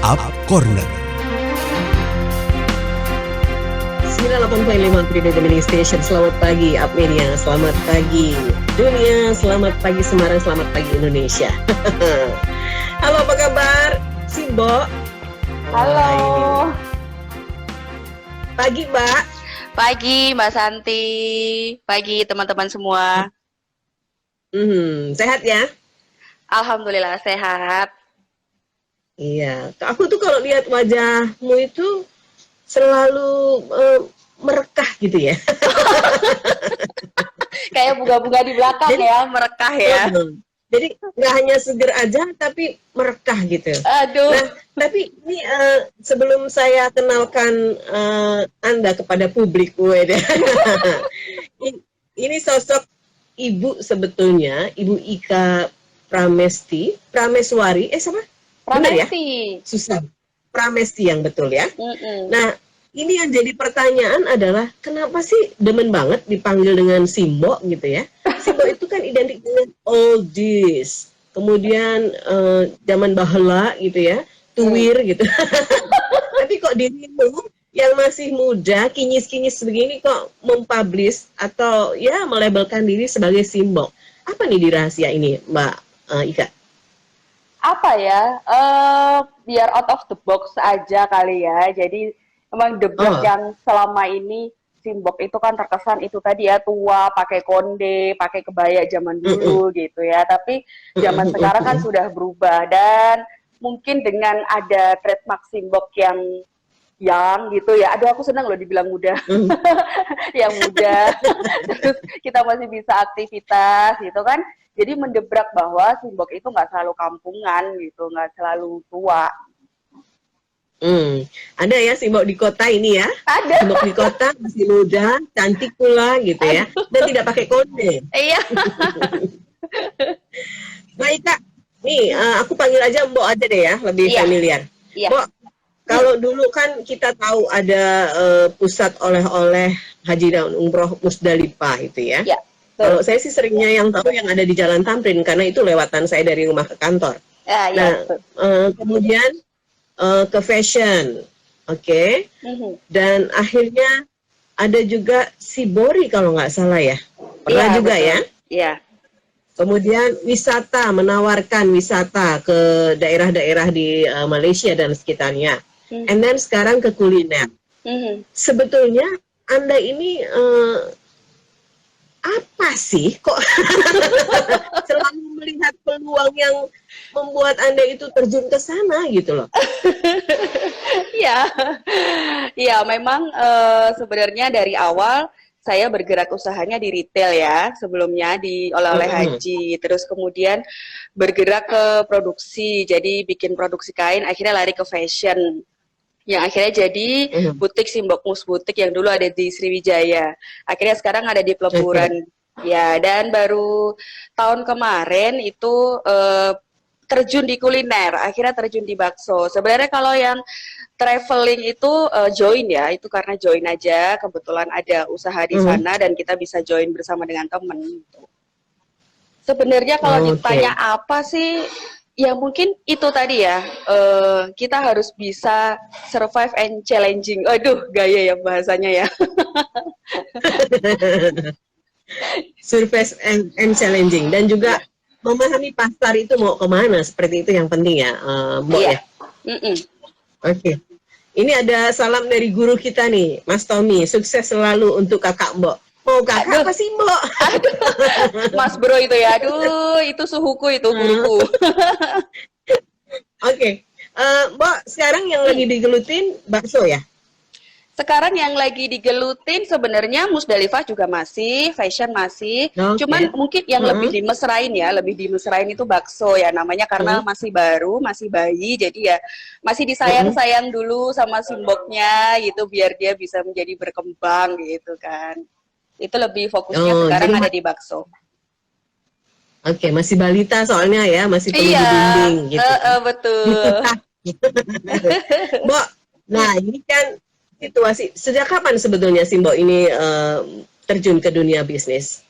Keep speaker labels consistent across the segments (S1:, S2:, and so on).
S1: Up Corner.
S2: 98.5 Trido Mini Station. Selamat pagi Up Media, selamat pagi dunia, selamat pagi Semarang, selamat pagi Indonesia. Halo, apa kabar Simbo?
S3: Halo.
S2: Pagi Mbak.
S3: Pagi Mbak Santi. Pagi teman-teman semua.
S2: Sehat ya?
S3: Alhamdulillah sehat.
S2: Iya, aku tuh kalau lihat wajahmu itu selalu merekah gitu ya.
S3: Kayak bunga-bunga di belakang
S2: Jadi,
S3: ya, merekah ya.
S2: Jadi nggak hanya seger aja, tapi merekah gitu.
S3: Aduh.
S2: Nah, tapi ini sebelum saya kenalkan Anda kepada publik, ini sosok ibu sebetulnya, Ibu Ika Prameswari, siapa? Benar ya?
S3: Pramesti.
S2: Susah. Pramesti yang betul ya.
S3: Mm-mm.
S2: Nah, ini yang jadi pertanyaan adalah kenapa sih demen banget dipanggil dengan Simbo gitu ya? Simbo itu kan identik dengan oldies, kemudian zaman baheula gitu ya, tuwir gitu. Tapi kok dirimu yang masih muda, kinyis-kinyis begini kok mempublish atau ya melabelkan diri sebagai Simbo? Apa nih di rahasia ini, Mbak Ika?
S3: Apa ya? Biar out of the box aja kali ya. Jadi emang debat yang selama ini Simbok itu kan terkesan itu tadi ya, tua, pakai konde, pakai kebaya zaman dulu gitu ya. Tapi zaman sekarang kan sudah berubah, dan mungkin dengan ada trademark Simbok yang gitu ya. Aduh, aku senang loh dibilang muda. Yang muda. Terus kita masih bisa aktivitas gitu kan. Jadi mendebrak bahwa Simbok itu nggak selalu kampungan gitu, nggak selalu tua.
S2: Ada ya Simbok di kota ini ya?
S3: Ada.
S2: Simbok di kota, masih muda, cantik pula gitu ya, dan tidak pakai konde.
S3: Iya.
S2: Baik Kak, nih aku panggil aja Mbok aja deh ya, lebih familiar.
S3: Iya.
S2: Mbok, kalau dulu kan kita tahu ada pusat oleh-oleh Haji dan Umroh Musdalifah itu ya.
S3: Iya.
S2: Kalau saya sih seringnya yang tahu yang ada di Jalan Tamrin, karena itu lewatan saya dari rumah ke kantor.
S3: Ya,
S2: Kemudian ke fashion, oke. Dan akhirnya ada juga Sibori kalau nggak salah ya, pernah juga betul. Ya.
S3: Iya.
S2: Kemudian wisata, menawarkan wisata ke daerah-daerah di Malaysia dan sekitarnya. And then sekarang ke kuliner. Sebetulnya Anda ini apa sih kok selalu melihat peluang yang membuat Anda itu terjun ke sana gitu loh?
S3: Iya, iya memang sebenarnya dari awal saya bergerak usahanya di retail ya, sebelumnya di oleh-oleh haji, terus kemudian bergerak ke produksi, jadi bikin produksi kain, akhirnya lari ke fashion. Yang akhirnya jadi butik Simbok Mus Butik yang dulu ada di Sriwijaya. Akhirnya sekarang ada di Peleburan. Ya, dan baru tahun kemarin itu terjun di kuliner, akhirnya terjun di bakso. Sebenarnya kalau yang traveling itu join ya, itu karena join aja, kebetulan ada usaha di sana dan kita bisa join bersama dengan temen. Sebenarnya kalau ditanya apa sih, ya mungkin itu tadi ya, kita harus bisa survive and challenging. Aduh, gaya ya bahasanya ya.
S2: Survive and challenging, dan juga memahami pasar itu mau kemana, seperti itu yang penting ya, Mbok ya. Oke. Ini ada salam dari guru kita nih, Mas Tommy. Sukses selalu untuk kakak Mbok. Oh, kakak apa sih Mbok?
S3: Mas Bro itu ya, aduh, itu suhuku, itu guruku.
S2: Oke. Mbok, sekarang yang lagi digelutin bakso ya?
S3: Sekarang yang lagi digelutin sebenarnya Musdalifah juga masih, fashion masih. Cuman mungkin yang lebih dimesrain ya, lebih dimesrain itu bakso ya namanya, karena masih baru, masih bayi, jadi ya masih disayang-sayang dulu sama Simboknya gitu, biar dia bisa menjadi berkembang gitu kan. Itu lebih fokusnya sekarang ada di bakso.
S2: Oke, masih balita soalnya ya, masih perlu dibimbing gitu.
S3: Betul.
S2: Mbok, nah ini kan situasi, sejak kapan sebetulnya Simbo ini terjun ke dunia bisnis?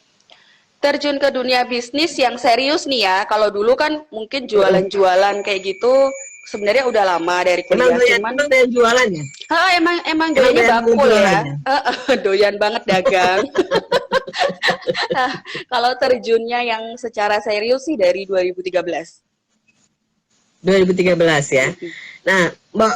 S3: Terjun ke dunia bisnis yang serius nih ya, kalau dulu kan mungkin jualan-jualan kayak gitu, sebenarnya udah lama dari
S2: Emang
S3: kuliah,
S2: doyan,
S3: cuman
S2: emang doyan jualan ya?
S3: emang
S2: Emang
S3: doyannya
S2: doyan
S3: bakul
S2: jualan
S3: ya.
S2: ya?
S3: Doyan banget dagang. Nah, kalau terjunnya yang secara serius sih dari 2013.
S2: 2013 ya. Nah, Mbak,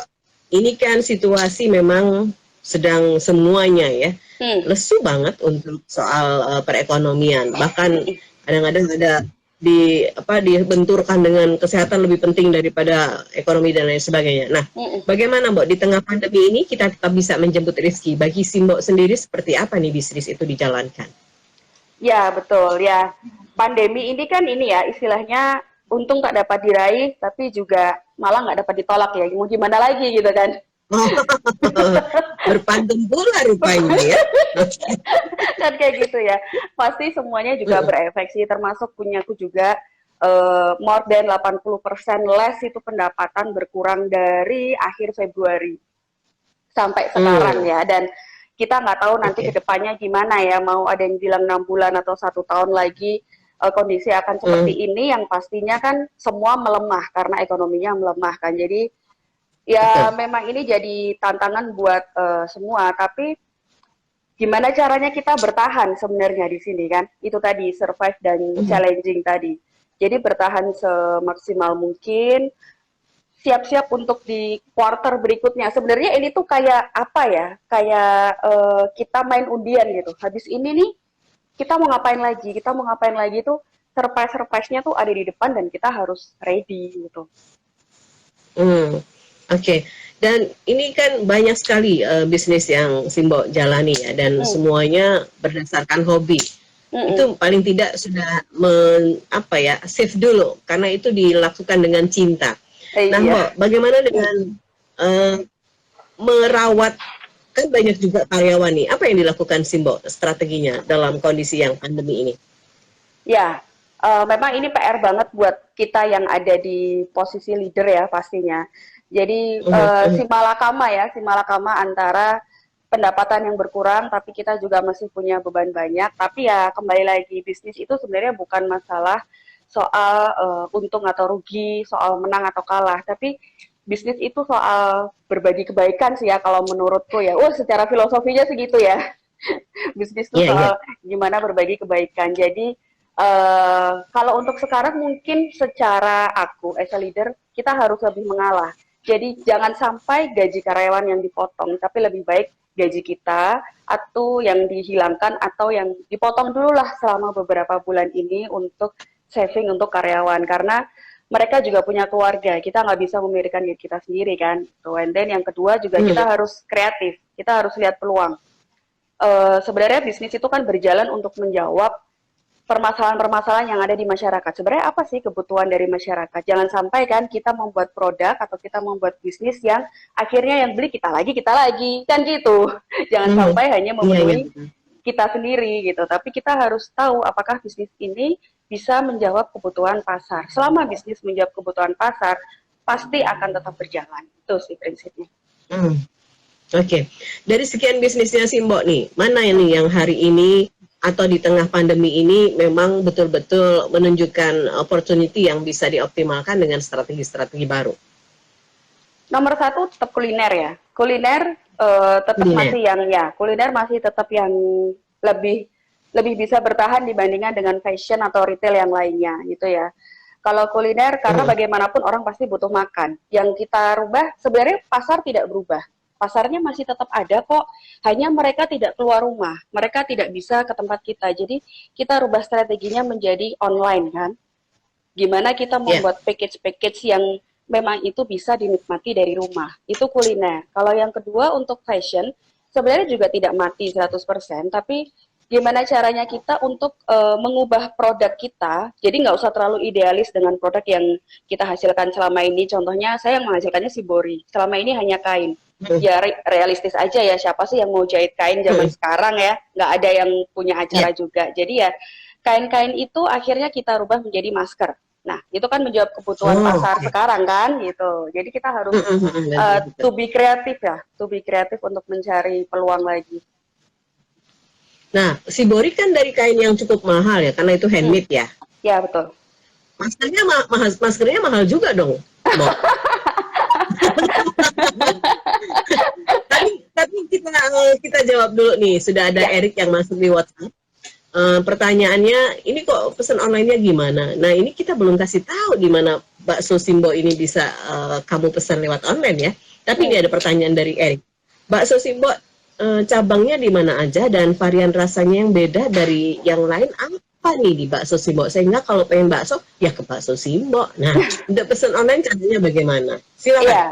S2: ini kan situasi memang sedang semuanya ya
S3: Hmm.
S2: lesu banget untuk soal perekonomian. Bahkan kadang-kadang ada dibenturkan dengan kesehatan lebih penting daripada ekonomi dan lain sebagainya. Nah, bagaimana Mbak di tengah pandemi ini kita tetap bisa menjemput rezeki? Bagi si Mbak sendiri seperti apa nih bisnis itu dijalankan?
S3: Ya, betul ya. Pandemi ini kan ini ya istilahnya untung tak dapat diraih, tapi juga malah nggak dapat ditolak ya. Mau gimana lagi gitu kan?
S2: Oh, berpantun pula rupanya ya.
S3: Kan kayak gitu ya. Pasti semuanya juga berefek sih, termasuk punyaku juga more than 80% less itu pendapatan berkurang dari akhir Februari sampai sekarang ya. Dan kita nggak tahu nanti ke depannya gimana ya, mau ada yang bilang 6 bulan atau 1 tahun lagi kondisi akan seperti ini, yang pastinya kan semua melemah karena ekonominya melemah kan. Jadi ya memang ini jadi tantangan buat semua, tapi gimana caranya kita bertahan sebenarnya di sini kan? Itu tadi survive dan challenging tadi. Jadi bertahan semaksimal mungkin, siap-siap untuk di quarter berikutnya. Sebenarnya ini tuh kayak apa ya? Kayak kita main undian gitu. Habis ini nih kita mau ngapain lagi? Kita mau ngapain lagi tuh surprise-surprise-nya tuh ada di depan dan kita harus ready gitu.
S2: Oke. Dan ini kan banyak sekali bisnis yang Simbo jalani ya, dan semuanya berdasarkan hobi. Itu paling tidak sudah save dulu karena itu dilakukan dengan cinta. Nah, Mbak, bagaimana dengan merawat, kan banyak juga karyawan nih. Apa yang dilakukan Simbo strateginya dalam kondisi yang pandemi ini?
S3: Ya, memang ini PR banget buat kita yang ada di posisi leader ya pastinya. Jadi si malakama antara pendapatan yang berkurang, tapi kita juga masih punya beban banyak. Tapi ya kembali lagi, bisnis itu sebenarnya bukan masalah soal untung atau rugi, soal menang atau kalah. Tapi bisnis itu soal berbagi kebaikan sih ya kalau menurutku ya. Secara filosofinya segitu ya. Bisnis itu soal gimana berbagi kebaikan. Jadi kalau untuk sekarang mungkin secara aku as a leader, kita harus lebih mengalah. Jadi jangan sampai gaji karyawan yang dipotong, tapi lebih baik gaji kita atau yang dihilangkan atau yang dipotong dulu lah selama beberapa bulan ini untuk saving untuk karyawan. Karena mereka juga punya keluarga, kita nggak bisa memikirkan diri kita sendiri kan. And then yang kedua juga kita harus kreatif, kita harus lihat peluang. Sebenarnya bisnis itu kan berjalan untuk menjawab permasalahan-permasalahan yang ada di masyarakat. Sebenarnya apa sih kebutuhan dari masyarakat? Jangan sampai kan kita membuat produk atau kita membuat bisnis yang akhirnya yang beli kita lagi, kan gitu. Jangan sampai hanya memenuhi kita sendiri gitu. Tapi kita harus tahu apakah bisnis ini bisa menjawab kebutuhan pasar. Selama bisnis menjawab kebutuhan pasar, pasti akan tetap berjalan. Itu sih prinsipnya.
S2: Oke. Dari sekian bisnisnya Simbo nih, mana ini yang hari ini atau di tengah pandemi ini memang betul-betul menunjukkan opportunity yang bisa dioptimalkan dengan strategi-strategi baru?
S3: Nomor 1 tetap kuliner ya. Kuliner kuliner masih tetap yang lebih bisa bertahan dibandingkan dengan fashion atau retail yang lainnya gitu ya. Kalau kuliner karena bagaimanapun orang pasti butuh makan. Yang kita rubah sebenarnya pasar tidak berubah. Pasarnya masih tetap ada kok, hanya mereka tidak keluar rumah, mereka tidak bisa ke tempat kita. Jadi kita rubah strateginya menjadi online kan. Gimana kita membuat package-package yang memang itu bisa dinikmati dari rumah. Itu kuliner. Kalau yang kedua untuk fashion, sebenarnya juga tidak mati 100%, tapi gimana caranya kita untuk mengubah produk kita, jadi nggak usah terlalu idealis dengan produk yang kita hasilkan selama ini. Contohnya saya yang menghasilkannya Shibori, selama ini hanya kain. Ya realistis aja ya, siapa sih yang mau jahit kain zaman sekarang ya, nggak ada yang punya acara juga. Jadi ya kain-kain itu akhirnya kita rubah menjadi masker. Nah itu kan menjawab kebutuhan pasar sekarang kan gitu. Jadi kita harus to be kreatif untuk mencari peluang lagi.
S2: Nah, Shibori kan dari kain yang cukup mahal ya, karena itu handmade ya.
S3: Ya betul.
S2: Maskernya mahal juga dong, Mbak. Tapi kita jawab dulu nih. Sudah ada
S3: Ya,
S2: Erik yang masuk di WhatsApp. Pertanyaannya, ini kok pesan online-nya gimana? Nah, ini kita belum kasih tahu di mana bakso Simbo ini bisa kamu pesan lewat online ya. Tapi ini ada pertanyaan dari Erik. Bakso Simbo cabangnya di mana aja dan varian rasanya yang beda dari yang lain apa nih di bakso Simbo? Sehingga kalau pengen bakso, ya ke bakso Simbo. Nah, untuk pesan online caranya bagaimana? Silakan.
S3: iya.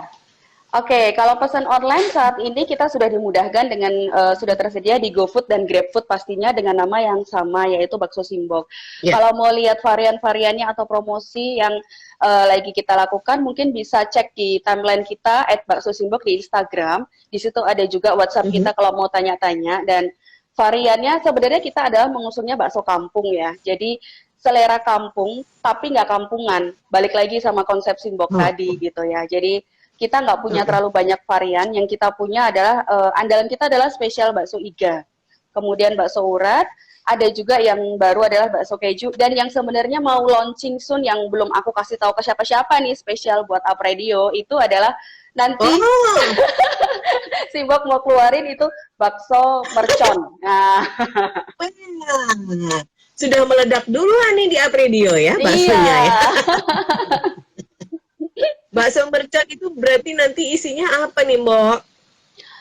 S3: Oke, kalau pesan online saat ini kita sudah dimudahkan dengan sudah tersedia di GoFood dan GrabFood pastinya dengan nama yang sama yaitu bakso Simbok.
S2: Ya.
S3: Kalau mau lihat varian-variannya atau promosi yang lagi kita lakukan, mungkin bisa cek di timeline kita @bakso_simbok di Instagram. Di situ ada juga WhatsApp kita kalau mau tanya-tanya dan variannya sebenarnya kita adalah mengusungnya bakso kampung ya. Jadi selera kampung tapi nggak kampungan. Balik lagi sama konsep Simbok tadi gitu ya. Jadi kita nggak punya terlalu banyak varian, yang kita punya adalah andalan kita adalah spesial bakso iga, kemudian bakso urat, ada juga yang baru adalah bakso keju, dan yang sebenarnya mau launching soon yang belum aku kasih tahu ke siapa-siapa nih spesial buat Up Radio itu adalah nanti Simbok mau keluarin itu bakso mercon. Nah,
S2: sudah meledak duluan nih di Apredio ya baksonya ya. Bakso mercon itu berarti nanti isinya apa nih, Mbok?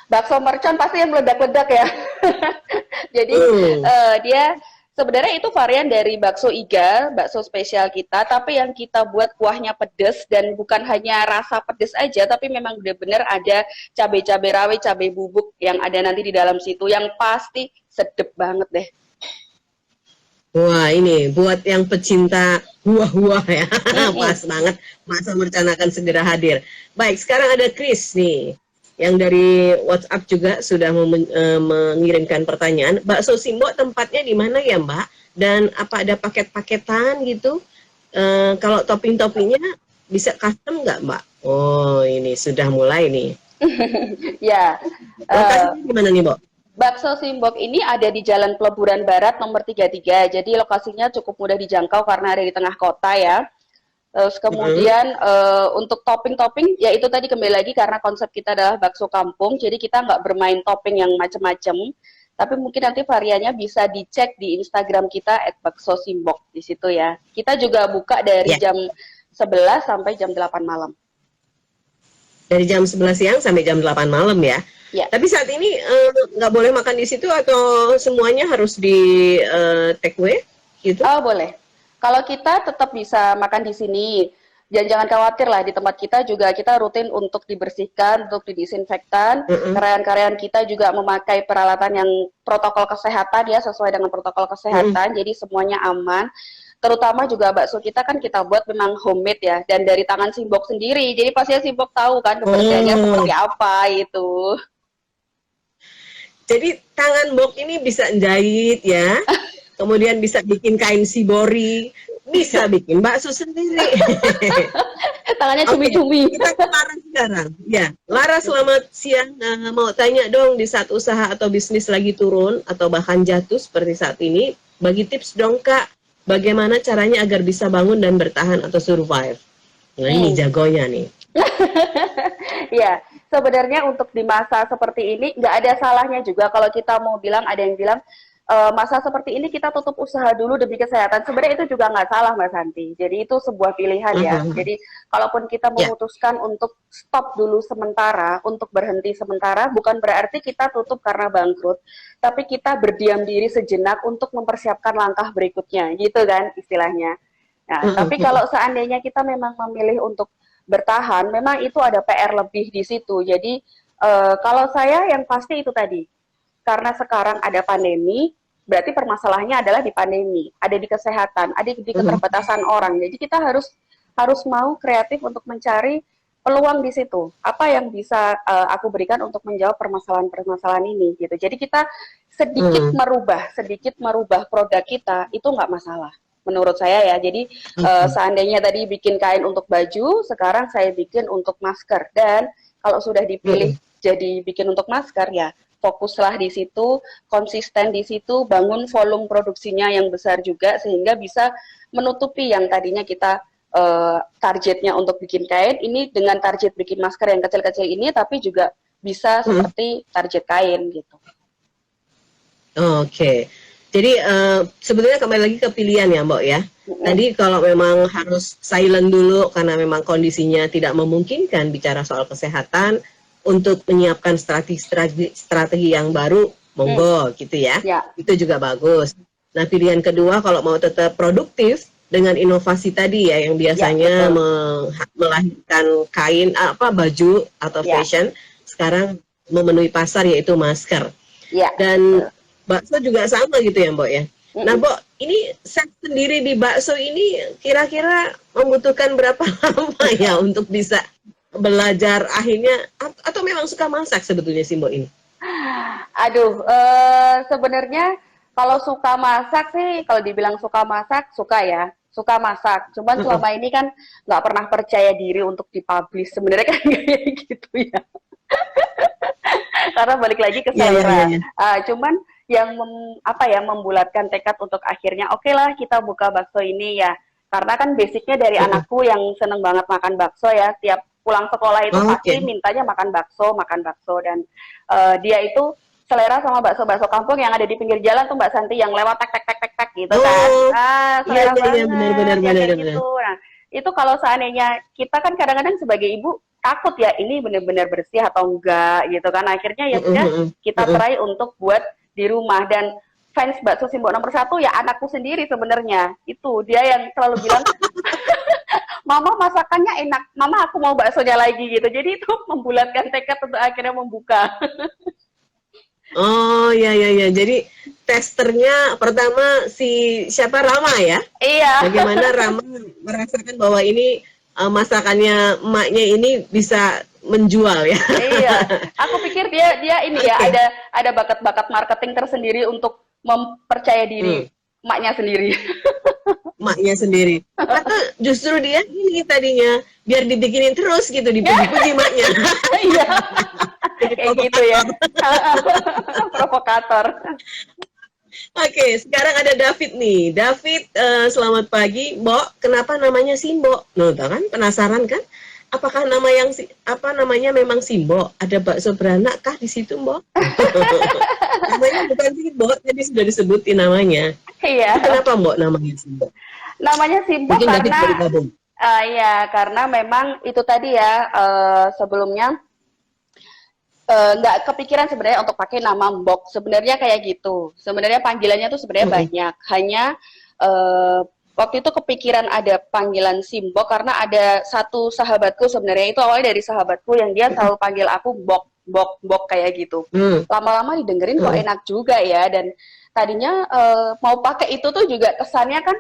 S3: Bakso mercon pasti yang meledak-ledak ya. Jadi dia sebenarnya itu varian dari bakso iga, bakso spesial kita, tapi yang kita buat kuahnya pedes dan bukan hanya rasa pedes aja, tapi memang benar-benar ada cabai-cabai rawit, cabai bubuk yang ada nanti di dalam situ, yang pasti sedep banget deh.
S2: Wah, ini buat yang pecinta buah-buah ya. Pas banget. Bakso mercon akan segera hadir. Baik, sekarang ada Chris nih. Yang dari WhatsApp juga sudah mengirimkan pertanyaan. Bakso Simbo tempatnya di mana ya, Mbak? Dan apa ada paket-paketan gitu? Kalau topping-toppingnya bisa custom nggak, Mbak? Oh, ini sudah mulai nih.
S3: Ya.
S2: Lokasinya di mana nih, Mbak?
S3: Bakso Simbok ini ada di Jalan Peleburan Barat nomor 33. Jadi lokasinya cukup mudah dijangkau karena ada di tengah kota ya. Terus kemudian untuk topping-topping, ya itu tadi kembali lagi karena konsep kita adalah bakso kampung, jadi kita nggak bermain topping yang macam-macam. Tapi mungkin nanti variannya bisa dicek di Instagram kita @bakso_simbok di situ ya. Kita juga buka dari jam 11 sampai jam 8 malam.
S2: Dari jam 11 siang sampai jam 8 malam ya. Ya. Tapi saat ini nggak boleh makan di situ atau semuanya harus di take away gitu?
S3: Oh, boleh. Kalau kita tetap bisa makan di sini. Dan jangan khawatir lah, di tempat kita juga kita rutin untuk dibersihkan, untuk didisinfektan. Karyawan-karyawan kita juga memakai peralatan yang protokol kesehatan ya, sesuai dengan protokol kesehatan. Jadi semuanya aman. Terutama juga bakso kita kan kita buat memang homemade ya, dan dari tangan Simbok sendiri. Jadi pastinya Simbok tahu kan kebersihannya seperti apa itu.
S2: Jadi tangan Mbok ini bisa jahit ya, kemudian bisa bikin kain sibori, bisa bikin bakso sendiri.
S3: Tangannya cumi-cumi.
S2: Kita ke Lara sekarang. Ya, Lara selamat siang. Mau tanya dong, di saat usaha atau bisnis lagi turun atau bahkan jatuh seperti saat ini, bagi tips dong Kak, bagaimana caranya agar bisa bangun dan bertahan atau survive? Nah ini jagonya nih.
S3: Ya, sebenarnya untuk di masa seperti ini nggak ada salahnya juga kalau kita mau bilang, ada yang bilang masa seperti ini kita tutup usaha dulu demi kesehatan. Sebenarnya itu juga nggak salah Mbak Santi. Jadi itu sebuah pilihan ya. Jadi kalaupun kita memutuskan untuk stop dulu sementara, untuk berhenti sementara, bukan berarti kita tutup karena bangkrut, tapi kita berdiam diri sejenak untuk mempersiapkan langkah berikutnya, gitu kan istilahnya. Nah, tapi kalau seandainya kita memang memilih untuk bertahan, memang itu ada PR lebih di situ. Jadi kalau saya yang pasti itu tadi, karena sekarang ada pandemi, berarti permasalahannya adalah di pandemi, ada di kesehatan, ada di keterbatasan orang. Jadi kita harus mau kreatif untuk mencari peluang di situ. Apa yang bisa aku berikan untuk menjawab permasalahan-permasalahan ini gitu. Jadi kita sedikit merubah produk kita itu nggak masalah. Menurut saya ya, jadi seandainya tadi bikin kain untuk baju, sekarang saya bikin untuk masker. Dan kalau sudah dipilih jadi bikin untuk masker, ya fokuslah di situ, konsisten di situ, bangun volume produksinya yang besar juga, sehingga bisa menutupi yang tadinya kita targetnya untuk bikin kain, ini dengan target bikin masker yang kecil-kecil ini, tapi juga bisa seperti target kain gitu.
S2: Oke. Jadi sebetulnya kembali lagi ke pilihan ya, Mbok ya. Tadi kalau memang harus silent dulu karena memang kondisinya tidak memungkinkan bicara soal kesehatan, untuk menyiapkan strategi yang baru, monggo gitu ya. Itu juga bagus. Nah, pilihan kedua kalau mau tetap produktif dengan inovasi tadi ya yang biasanya melahirkan kain baju atau fashion, sekarang memenuhi pasar yaitu masker. Dan bakso juga sama gitu ya, Mbok ya. Nah, Mbok, ini set sendiri di bakso ini kira-kira membutuhkan berapa lama ya untuk bisa belajar akhirnya, atau memang suka masak sebetulnya si Mbok ini?
S3: Aduh, sebenarnya kalau suka masak sih, kalau dibilang suka masak, suka ya. Suka masak. Cuman selama ini kan nggak pernah percaya diri untuk dipublish. Sebenarnya kan kayak gitu ya. Karena balik lagi ke selera. Cuman yang membulatkan tekad untuk akhirnya oke lah kita buka bakso ini ya. Karena kan basicnya dari anakku yang seneng banget makan bakso ya. Tiap pulang sekolah itu pasti mintanya makan bakso dan dia itu selera sama bakso-bakso kampung yang ada di pinggir jalan tuh Mbak Santi yang lewat tek gitu kan. Selera banget gitu. Nah, itu kalau seandainya kita kan kadang-kadang sebagai ibu takut ya ini benar-benar bersih atau enggak gitu kan. Akhirnya ya sudah kita try untuk buat di rumah, dan fans bakso Simbok nomor 1 ya anakku sendiri sebenarnya. Itu dia yang selalu bilang Mama masakannya enak, Mama aku mau baksonya lagi gitu. Jadi itu membulatkan tekad untuk akhirnya membuka.
S2: Oh ya. Jadi testernya pertama siapa, Rama ya?
S3: Iya.
S2: Bagaimana Rama merasakan bahwa ini masakannya emaknya ini bisa menjual ya?
S3: Iya. Aku pikir dia ini ya ada bakat-bakat marketing tersendiri untuk mempercaya diri emaknya sendiri.
S2: Emaknya sendiri. Atau justru dia ini tadinya biar dibikinin terus gitu, dipuji-puji emaknya.
S3: Iya. Kayak gitu ya. Provokator.
S2: Oke, sekarang ada David nih. David, selamat pagi, Mbok. Kenapa namanya Simbok? Nah, kan penasaran kan? Apakah namanya memang Simbok? Ada bakso beranak kah di situ, Mbok? Namanya bukan Simbok, jadi sudah disebutin namanya.
S3: Iya.
S2: Kenapa Mbok namanya Simbok?
S3: Namanya Simbok karena memang itu tadi ya sebelumnya nggak kepikiran sebenarnya untuk pakai nama Mbok. Sebenarnya kayak gitu. Sebenarnya panggilannya tuh sebenarnya banyak. Hanya waktu itu kepikiran ada panggilan Simbok karena ada satu sahabatku, sebenarnya itu awalnya dari sahabatku yang dia selalu panggil aku Bok kayak gitu. Lama-lama didengerin kok enak juga ya, dan tadinya mau pakai itu tuh juga kesannya kan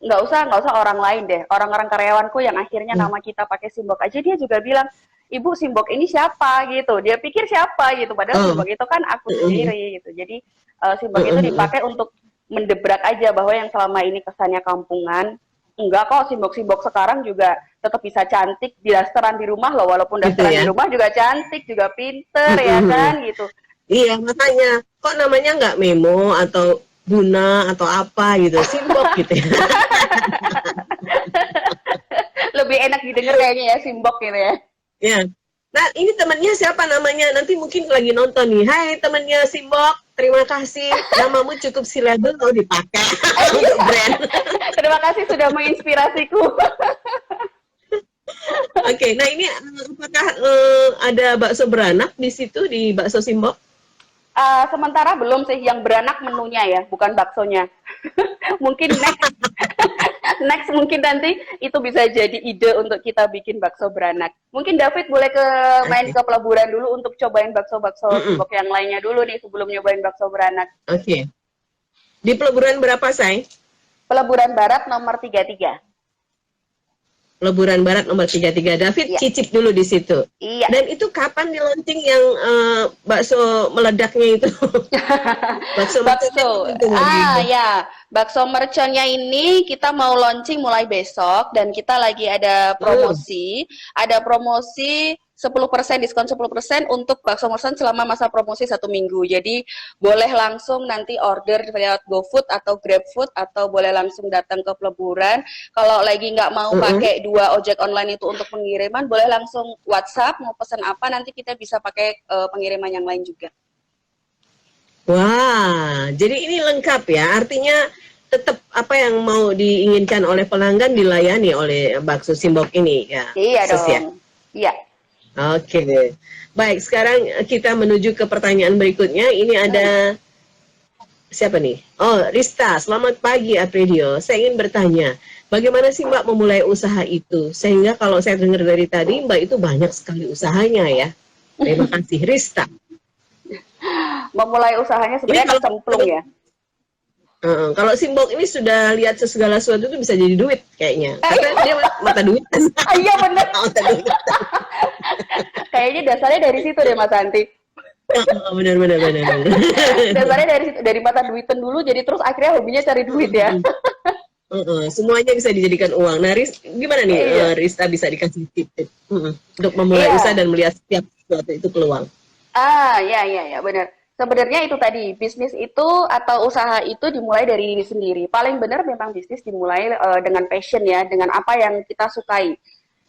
S3: nggak usah orang lain deh, orang-orang karyawanku yang akhirnya nama kita pakai Simbok aja, dia juga bilang, Ibu Simbok ini siapa gitu, dia pikir siapa gitu, padahal Simbok itu kan aku sendiri gitu. Jadi Simbok itu dipakai untuk mendebrak aja bahwa yang selama ini kesannya kampungan, enggak kok, Simbok sekarang juga tetap bisa cantik di dasteran di rumah loh, walaupun dasteran di rumah juga cantik, juga pinter ya kan gitu.
S2: Iya, makanya kok namanya nggak Memo atau Buna atau apa gitu, Simbok gitu ya.
S3: Lebih enak didengar kayaknya ya, Simbok gitu ya.
S2: Ya. Nah, ini temannya siapa namanya? Nanti mungkin lagi nonton nih. Hai temannya Simbok, terima kasih. Namamu cukup silabel kalau dipakai untuk brand.
S3: Terima kasih sudah menginspirasiku.
S2: Oke, nah ini apakah ada bakso beranak di situ di bakso Simbok?
S3: Sementara belum sih, yang beranak menunya ya, bukan baksonya. Mungkin next mungkin nanti itu bisa jadi ide untuk kita bikin bakso beranak. Mungkin David boleh main ke pelaburan dulu untuk cobain bakso-bakso Simbok yang lainnya dulu nih sebelum nyobain bakso beranak.
S2: Oke. Di pelaburan berapa, Say?
S3: Pelaburan Barat nomor 33.
S2: Pelaburan Barat nomor 33. David cicip dulu di situ.
S3: Iya.
S2: Dan itu kapan di launching yang bakso meledaknya itu? bakso.
S3: Ya. Bakso merconnya ini kita mau launching mulai besok, dan kita lagi ada promosi. Ada promosi 10% diskon 10% untuk bakso Morsan selama masa promosi 1 minggu. Jadi boleh langsung nanti order lewat GoFood atau GrabFood atau boleh langsung datang ke peleburan. Kalau lagi nggak mau pakai 2 ojek online itu untuk pengiriman, boleh langsung WhatsApp mau pesan apa, nanti kita bisa pakai pengiriman yang lain juga.
S2: Wah, jadi ini lengkap ya. Artinya tetap apa yang mau diinginkan oleh pelanggan dilayani oleh bakso Simbok ini ya.
S3: Iya
S2: Sus, ya?
S3: dong. Iya.
S2: Oke. Baik, sekarang kita menuju ke pertanyaan berikutnya. Ini ada siapa nih? Oh, Rista. Selamat pagi, Apredio. Saya ingin bertanya, bagaimana sih Mbak memulai usaha itu? Sehingga kalau saya dengar dari tadi, Mbak itu banyak sekali usahanya ya. Terima kasih, Rista.
S3: Memulai usahanya sebenarnya kecemplung ya.
S2: Kalau Simbok ini sudah lihat segala sesuatu itu bisa jadi duit kayaknya. Karena dia mata duit.
S3: Iya benar.
S2: Mata duit.
S3: Kayaknya dasarnya dari situ deh Mas Santi.
S2: Benar.
S3: Dasarnya dari situ, dari mata duitan dulu, jadi terus akhirnya hobinya cari duit ya.
S2: Semuanya bisa dijadikan uang. Nah, gimana nih Rista bisa dikasih tips untuk memulai usaha dan melihat setiap sesuatu itu peluang?
S3: Ya, benar. Sebenarnya itu tadi, bisnis itu atau usaha itu dimulai dari diri sendiri. Paling benar memang bisnis dimulai dengan passion ya, dengan apa yang kita sukai.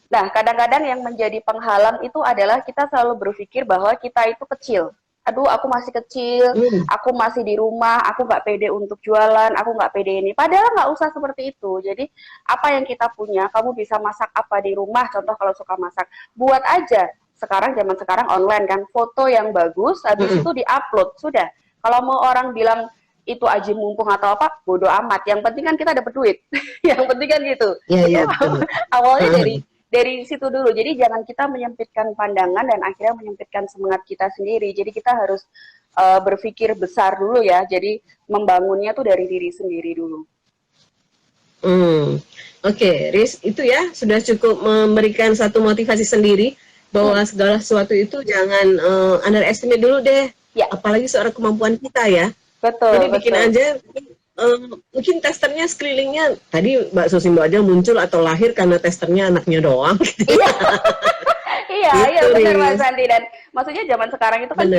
S3: Nah, kadang-kadang yang menjadi penghalang itu adalah kita selalu berpikir bahwa kita itu kecil. Aduh, aku masih kecil, aku masih di rumah, aku nggak pede untuk jualan, aku nggak pede ini. Padahal nggak usah seperti itu. Jadi, apa yang kita punya, kamu bisa masak apa di rumah, contoh kalau suka masak, buat aja. Zaman sekarang online kan, foto yang bagus, habis itu di-upload, sudah. Kalau mau orang bilang itu aji mumpung atau apa, bodo amat. Yang penting kan kita dapat duit. Yang penting kan gitu.
S2: Iya,
S3: Awalnya dari situ dulu. Jadi jangan kita menyempitkan pandangan dan akhirnya menyempitkan semangat kita sendiri. Jadi kita harus berpikir besar dulu ya. Jadi membangunnya tuh dari diri sendiri dulu.
S2: Oke, Riz, itu ya sudah cukup memberikan satu motivasi sendiri bahwa segala sesuatu itu jangan underestimate dulu deh, apalagi seorang kemampuan kita ya.
S3: Betul.
S2: Jadi bikin aja, mungkin testernya sekelilingnya tadi Mbak Susimbo aja muncul atau lahir karena testernya anaknya doang. Gitu.
S3: Iya benar Mas Santi. Dan maksudnya zaman sekarang itu kan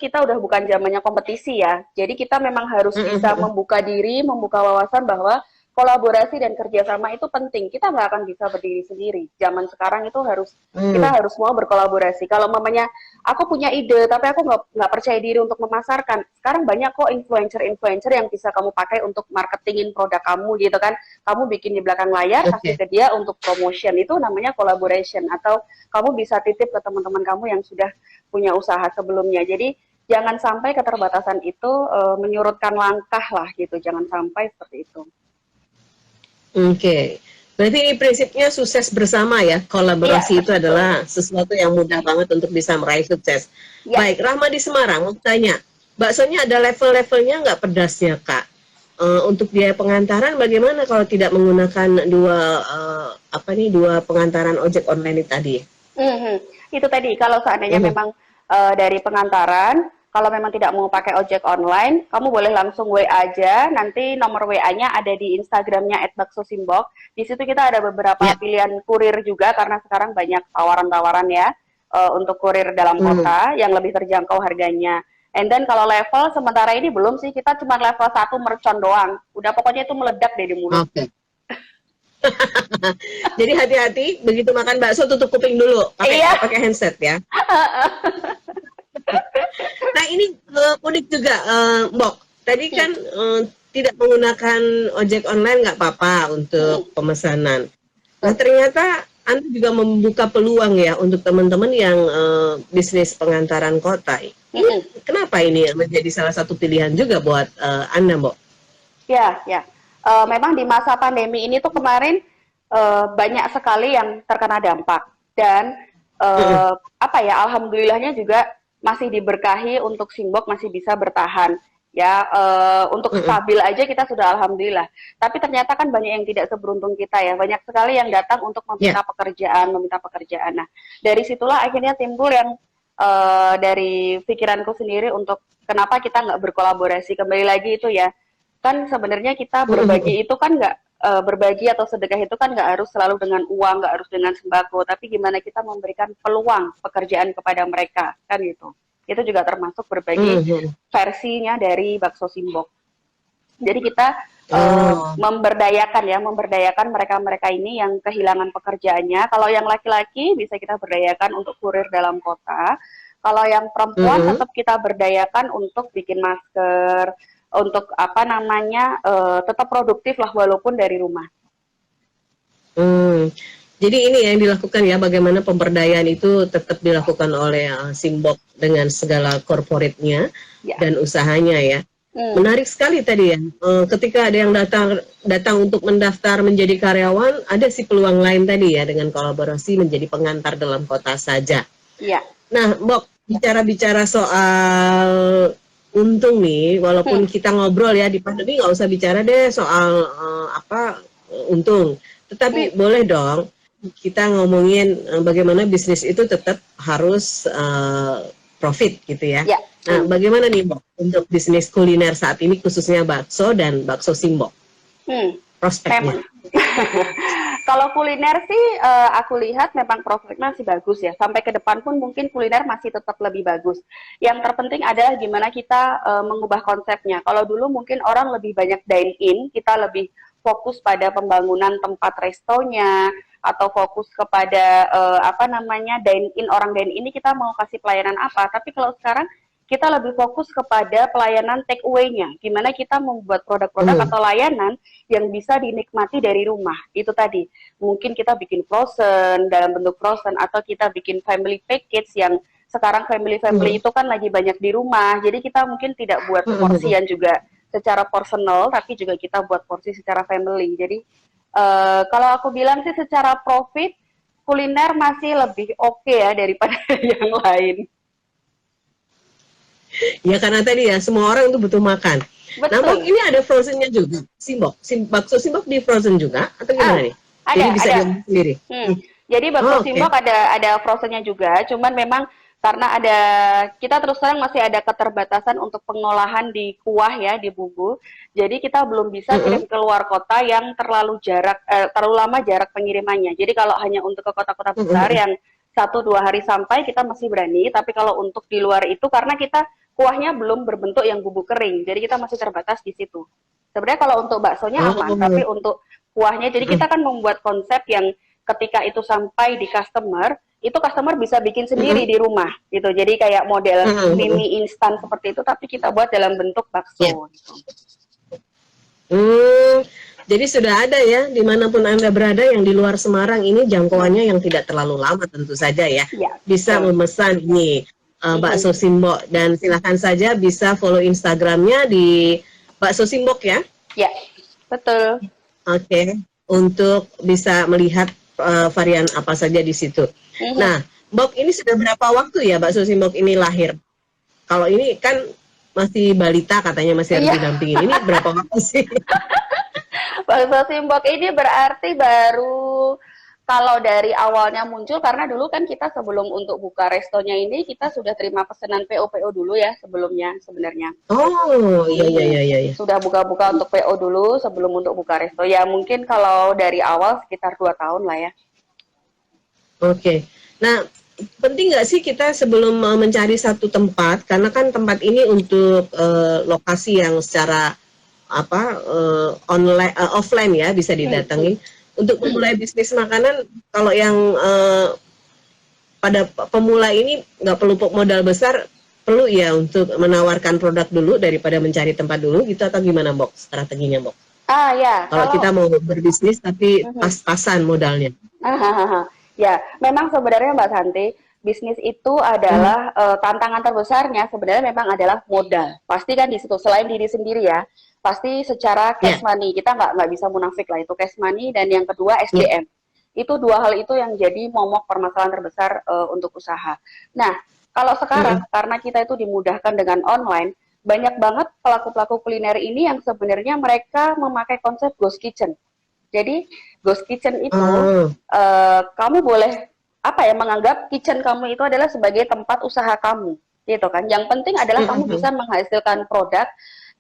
S3: kita udah bukan zamannya kompetisi ya. Jadi kita memang harus bisa membuka diri, membuka wawasan bahwa kolaborasi dan kerjasama itu penting. Kita nggak akan bisa berdiri sendiri. Zaman sekarang itu kita harus mau berkolaborasi. Kalau mamanya aku punya ide, tapi aku nggak percaya diri untuk memasarkan. Sekarang banyak kok influencer yang bisa kamu pakai untuk marketingin produk kamu gitu kan. Kamu bikin di belakang layar, kasih ke dia untuk promotion. Itu namanya collaboration. Atau kamu bisa titip ke teman-teman kamu yang sudah punya usaha sebelumnya. Jadi jangan sampai keterbatasan itu menyurutkan langkah lah gitu. Jangan sampai seperti itu.
S2: Oke. Berarti ini prinsipnya sukses bersama ya. Kolaborasi itu adalah sesuatu yang mudah banget untuk bisa meraih sukses. Baik, Rahma di Semarang mau tanya, baksonya ada level-levelnya nggak pedasnya Kak? Untuk biaya pengantaran bagaimana kalau tidak menggunakan dua pengantaran ojek online tadi?
S3: Itu tadi kalau seandainya memang dari pengantaran, kalau memang tidak mau pakai ojek online, kamu boleh langsung WA aja. Nanti nomor WA-nya ada di Instagramnya @bakso_simbok. Di situ kita ada beberapa pilihan kurir juga karena sekarang banyak tawaran-tawaran ya untuk kurir dalam kota yang lebih terjangkau harganya. And then kalau level sementara ini belum sih, kita cuma level 1 mercon doang. Udah pokoknya itu meledak deh di mulut.
S2: Jadi hati-hati begitu makan bakso tutup kuping dulu, pakai handset ya. Nah ini unik juga, Mbok. Tadi kan tidak menggunakan ojek online nggak apa-apa untuk pemesanan. Nah ternyata Anda juga membuka peluang ya untuk teman-teman yang bisnis pengantaran kota. Kenapa ini menjadi salah satu pilihan juga buat Anda, Mbok?
S3: Ya. Memang di masa pandemi ini tuh kemarin banyak sekali yang terkena dampak. Dan alhamdulillahnya juga masih diberkahi untuk Simbok masih bisa bertahan ya, untuk stabil aja kita sudah alhamdulillah. Tapi ternyata kan banyak yang tidak seberuntung kita ya, banyak sekali yang datang untuk meminta pekerjaan. Nah dari situlah akhirnya timbul yang dari pikiranku sendiri untuk kenapa kita nggak berkolaborasi. Kembali lagi itu ya, kan sebenarnya kita berbagi itu kan berbagi atau sedekah itu kan nggak harus selalu dengan uang, nggak harus dengan sembako, tapi gimana kita memberikan peluang pekerjaan kepada mereka, kan gitu. Itu juga termasuk berbagi
S2: Mhm.
S3: versinya dari bakso simbok. Jadi kita
S2: Oh.
S3: memberdayakan mereka-mereka ini yang kehilangan pekerjaannya. Kalau yang laki-laki bisa kita berdayakan untuk kurir dalam kota. Kalau yang perempuan
S2: Mhm.
S3: tetap kita berdayakan untuk bikin masker, untuk apa namanya tetap produktif lah walaupun dari rumah.
S2: Hmm. Jadi ini yang dilakukan ya, bagaimana pemberdayaan itu tetap dilakukan oleh Simbok dengan segala corporate-nya
S3: Ya.
S2: dan usahanya ya.
S3: Hmm.
S2: Menarik sekali tadi ya. Ketika ada yang datang untuk mendaftar menjadi karyawan, ada sih peluang lain tadi ya dengan kolaborasi menjadi pengantar dalam kota saja.
S3: Ya.
S2: Nah, Mbok, bicara-bicara soal untung nih, walaupun kita ngobrol ya di pandemi nggak usah bicara deh soal untung. Tetapi boleh dong kita ngomongin bagaimana bisnis itu tetap harus profit gitu ya.
S3: Ya.
S2: Nah, bagaimana nih Mbok untuk bisnis kuliner saat ini khususnya bakso dan bakso Simbok? Prospeknya.
S3: Memang. Kalau kuliner sih aku lihat memang profitnya masih bagus ya. Sampai ke depan pun mungkin kuliner masih tetap lebih bagus. Yang terpenting adalah gimana kita mengubah konsepnya. Kalau dulu mungkin orang lebih banyak dine in, kita lebih fokus pada pembangunan tempat restonya atau fokus kepada dine in, orang dine in ini kita mau kasih pelayanan apa. Tapi kalau sekarang kita lebih fokus kepada pelayanan take away-nya. Gimana kita membuat produk-produk atau layanan yang bisa dinikmati dari rumah. Itu tadi. Mungkin kita bikin frozen, dalam bentuk frozen, atau kita bikin family package yang sekarang family-family itu kan lagi banyak di rumah. Jadi kita mungkin tidak buat porsian juga secara personal, tapi juga kita buat porsi secara family. Jadi kalau aku bilang sih secara profit, kuliner masih lebih oke ya daripada yang lain.
S2: Ya karena tadi ya semua orang itu butuh makan.
S3: Betul.
S2: Namun ini ada frozennya juga, Simbok. Bakso Simbok di frozen juga atau gimana nih? Jadi bisa diambil sendiri.
S3: Jadi bakso Simbok ada frozennya juga, cuman memang karena kita terus terang masih ada keterbatasan untuk pengolahan di kuah ya, di bumbu. Jadi kita belum bisa kirim ke luar kota yang terlalu lama jarak pengirimannya. Jadi kalau hanya untuk ke kota-kota besar yang 1-2 hari sampai kita masih berani, tapi kalau untuk di luar itu karena kita kuahnya belum berbentuk yang bubuk kering, jadi kita masih terbatas di situ. Sebenarnya kalau untuk baksonya aman, tapi untuk kuahnya, jadi kita kan membuat konsep yang ketika itu sampai di customer, itu customer bisa bikin sendiri di rumah, gitu. Jadi kayak model mie instan seperti itu, tapi kita buat dalam bentuk bakso. Gitu.
S2: Jadi sudah ada ya, dimanapun Anda berada yang di luar Semarang ini jangkauannya yang tidak terlalu lama tentu saja ya. Bisa memesan ini bakso Simbok, dan silahkan saja bisa follow Instagramnya di bakso Simbok ya.
S3: Ya, betul.
S2: Oke, untuk bisa melihat varian apa saja di situ. Nah, Mbok, ini sudah berapa waktu ya bakso Simbok ini lahir? Kalau ini kan masih balita katanya, masih harus didampingin. Ini berapa waktu sih?
S3: Bakso Simbok ini berarti baru kalau dari awalnya muncul, karena dulu kan kita sebelum untuk buka restonya ini kita sudah terima pesanan PO dulu ya sebelumnya sebenarnya.
S2: Oh iya.
S3: Sudah buka-buka untuk PO dulu sebelum untuk buka resto. Ya mungkin kalau dari awal sekitar 2 tahun lah ya.
S2: Oke. Nah, penting nggak sih kita sebelum mencari satu tempat, karena kan tempat ini untuk lokasi yang secara online offline ya bisa didatangi. Untuk memulai bisnis makanan, kalau yang pada pemula ini nggak perlu modal besar, perlu ya untuk menawarkan produk dulu daripada mencari tempat dulu gitu, atau gimana Mbok strateginya Mbok?
S3: Ya.
S2: Kalau kita mau berbisnis tapi pas-pasan modalnya.
S3: Ya, memang sebenarnya Mbak Santi, bisnis itu adalah tantangan terbesarnya sebenarnya memang adalah modal. Pasti kan di situ, selain diri sendiri ya, pasti secara cash money, kita nggak bisa munafik lah, itu cash money, dan yang kedua SDM. Itu dua hal itu yang jadi momok permasalahan terbesar untuk usaha. Nah, kalau sekarang karena kita itu dimudahkan dengan online, banyak banget pelaku-pelaku kuliner ini yang sebenarnya mereka memakai konsep ghost kitchen. Jadi ghost kitchen itu kamu boleh menganggap kitchen kamu itu adalah sebagai tempat usaha kamu, gitu kan. Yang penting adalah kamu bisa menghasilkan produk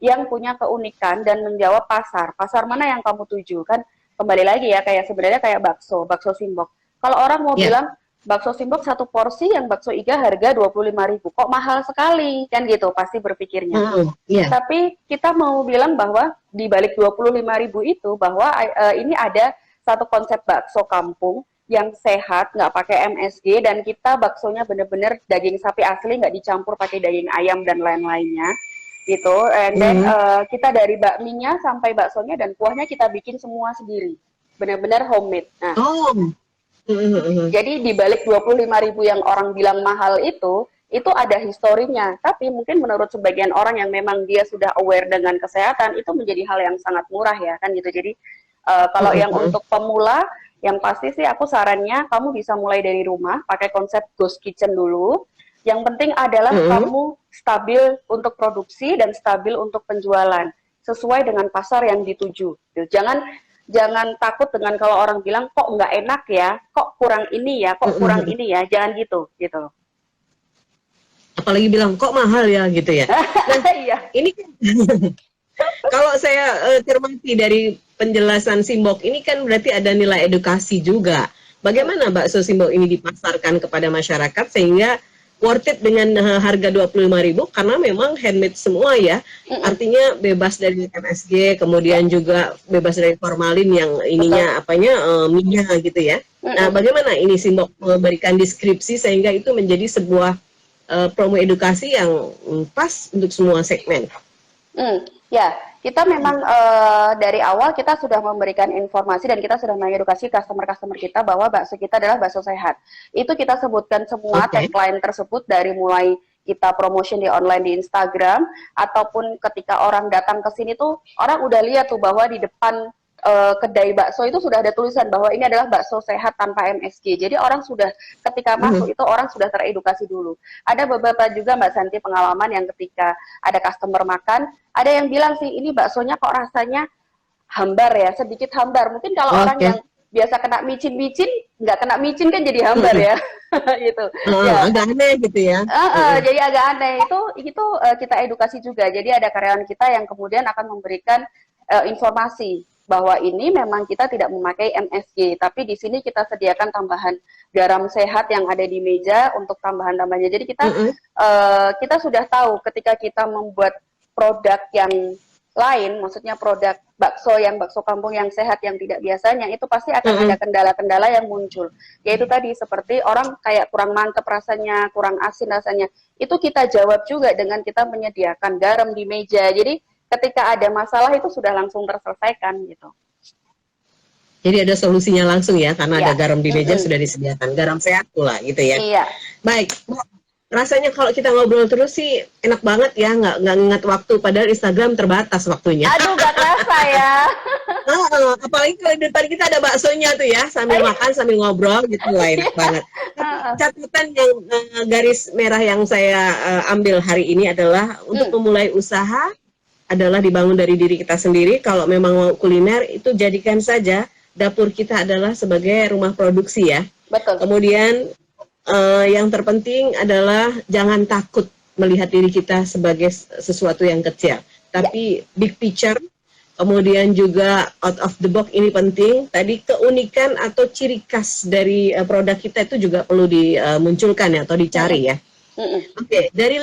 S3: yang punya keunikan dan menjawab pasar. Pasar mana yang kamu tuju? Kan kembali lagi ya, kayak sebenarnya kayak bakso Simbok. Kalau orang mau
S2: Ya.
S3: bilang bakso Simbok satu porsi yang bakso iga harga 25.000, kok mahal sekali, kan gitu pasti berpikirnya.
S2: Iya.
S3: Tapi kita mau bilang bahwa di balik 25.000 itu bahwa ini ada satu konsep bakso kampung yang sehat, nggak pakai MSG, dan kita baksonya bener-bener daging sapi asli, nggak dicampur pakai daging ayam dan lain-lainnya gitu. And then kita dari bakminya sampai baksonya dan kuahnya kita bikin semua sendiri, benar-benar homemade. Nah,
S2: Oh.
S3: jadi di balik 25.000 yang orang bilang mahal itu ada historinya. Tapi mungkin menurut sebagian orang yang memang dia sudah aware dengan kesehatan, itu menjadi hal yang sangat murah ya kan gitu. Jadi kalau yang untuk pemula, yang pasti sih aku sarannya kamu bisa mulai dari rumah, pakai konsep ghost kitchen dulu. Yang penting adalah kamu stabil untuk produksi dan stabil untuk penjualan, sesuai dengan pasar yang dituju. Jangan takut dengan kalau orang bilang kok nggak enak ya, kok kurang ini ya, kok kurang ini ya, jangan gitu loh.
S2: Apalagi bilang kok mahal ya gitu ya. Nah,
S3: Iya.
S2: ini kan kalau saya cermati dari penjelasan Simbok ini kan berarti ada nilai edukasi juga. Bagaimana bakso Simbok ini dipasarkan kepada masyarakat sehingga worth it dengan harga 25.000 karena memang handmade semua ya. Artinya bebas dari MSG, kemudian juga bebas dari formalin yang ininya minyak gitu ya. Nah, bagaimana ini Simbok memberikan deskripsi sehingga itu menjadi sebuah promo edukasi yang pas untuk semua segmen.
S3: Ya, kita memang dari awal kita sudah memberikan informasi dan kita sudah mengedukasi customer kita bahwa bakso kita adalah bakso sehat. Itu kita sebutkan semua tagline tersebut dari mulai kita promotion di online di Instagram, ataupun ketika orang datang ke sini tuh orang udah lihat tuh bahwa di depan kedai bakso itu sudah ada tulisan bahwa ini adalah bakso sehat tanpa MSG. Jadi orang sudah ketika masuk itu orang sudah teredukasi dulu. Ada beberapa juga Mbak Santi pengalaman yang ketika ada customer makan, ada yang bilang sih ini baksonya kok rasanya hambar ya, sedikit hambar. Mungkin kalau orang yang biasa kena micin-micin, nggak kena micin kan jadi hambar ya, gitu. Ya.
S2: Agak aneh gitu ya.
S3: Jadi agak aneh itu kita edukasi juga. Jadi ada karyawan kita yang kemudian akan memberikan informasi bahwa ini memang kita tidak memakai MSG, tapi di sini kita sediakan tambahan garam sehat yang ada di meja untuk tambahan-tambahannya. Jadi kita sudah tahu ketika kita membuat produk yang lain, maksudnya produk bakso kampung yang sehat yang tidak biasanya, itu pasti akan ada kendala-kendala yang muncul. Yaitu tadi seperti orang kayak kurang mantep rasanya, kurang asin rasanya. Itu kita jawab juga dengan kita menyediakan garam di meja. Jadi ketika ada masalah itu sudah langsung terselesaikan gitu.
S2: Jadi ada solusinya langsung ya, karena ada garam di meja sudah disediakan, garam sehat pula gitu ya.
S3: Iya.
S2: Baik, rasanya kalau kita ngobrol terus sih enak banget ya, nggak ingat waktu, padahal Instagram terbatas waktunya.
S3: Aduh, gak kerasa ya.
S2: Apalagi kalau di depan kita ada baksonya tuh ya, sambil makan sambil ngobrol gitu, enak banget. Catatan yang garis merah yang saya ambil hari ini adalah untuk memulai usaha adalah dibangun dari diri kita sendiri. Kalau memang mau kuliner, itu jadikan saja dapur kita adalah sebagai rumah produksi ya.
S3: Betul.
S2: Kemudian yang terpenting adalah jangan takut melihat diri kita sebagai sesuatu yang kecil. Tapi big picture, kemudian juga out of the box ini penting. Tadi keunikan atau ciri khas dari produk kita itu juga perlu dimunculkan ya, atau dicari ya. Oke, dari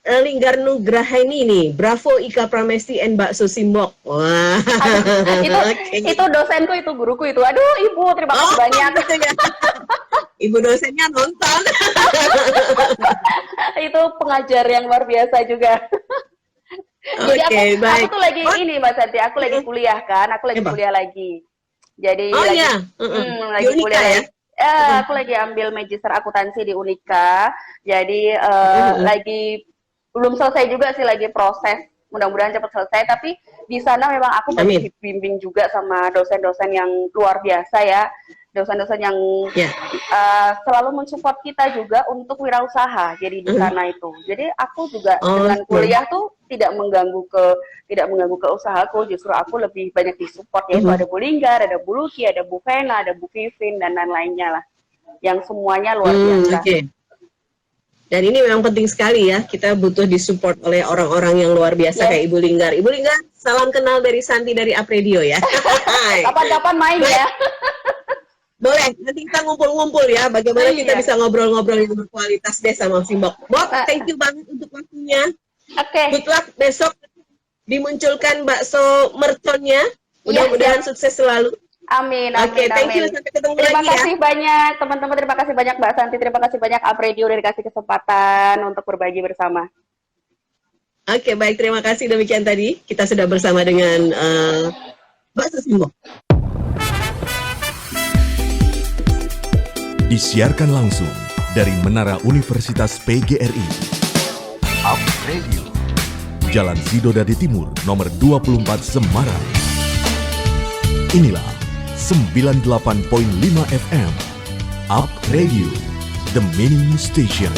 S2: Linggar Nugraheni nih, Bravo Ika Pramesti and Bakso Simbok. Wah,
S3: itu dosenku, itu guruku itu. Aduh, Ibu, terima kasih banyak.
S2: Gitu ya. Ibu dosennya nonton.
S3: Itu pengajar yang luar biasa juga. Jadi aku tuh lagi ini Mbak Santi, aku lagi kuliah kan, aku lagi kuliah lagi. Jadi lagi kuliah ya? Aku lagi ambil magister akuntansi di Unika. Jadi lagi belum selesai juga sih, lagi proses. Mudah-mudahan cepat selesai. Tapi di sana memang aku masih dibimbing juga sama dosen-dosen yang luar biasa ya. Dosen-dosen yang selalu mensupport kita juga untuk wirausaha. Jadi di sana itu. Jadi aku juga dengan kuliah tuh tidak mengganggu ke usahaku, justru aku lebih banyak disupport, yaitu ada Bu Linggar, ada Bu Luki, ada Bu Vena, ada Bu Vivin dan lain-lainnya lah, yang semuanya luar biasa.
S2: Dan ini memang penting sekali ya, kita butuh disupport oleh orang-orang yang luar biasa kayak Ibu Linggar. Ibu Linggar, salam kenal dari Santi dari Apredio ya.
S3: Kapan-kapan main ya.
S2: Boleh, nanti kita ngumpul-ngumpul ya, bagaimana kita bisa ngobrol-ngobrol yang berkualitas deh sama Simbok. Bob, thank you banget untuk waktunya. Good luck besok dimunculkan bakso merconnya. Mudah-mudahan sukses selalu.
S3: Amin.
S2: Oke, thank you. Sampai ketemu lagi ya.
S3: Terima kasih banyak teman-teman, terima kasih banyak Mbak Santi, terima kasih banyak Apredio udah dikasih kesempatan untuk berbagi bersama.
S2: Oke, baik, terima kasih. Demikian tadi kita sudah bersama dengan Bakso Simbok.
S1: Disiarkan langsung dari Menara Universitas PGRI. Up Radio. Jalan Sidodadi Timur, nomor 24 Semarang. Inilah 98.5 FM. Up Radio, the Meaning Station.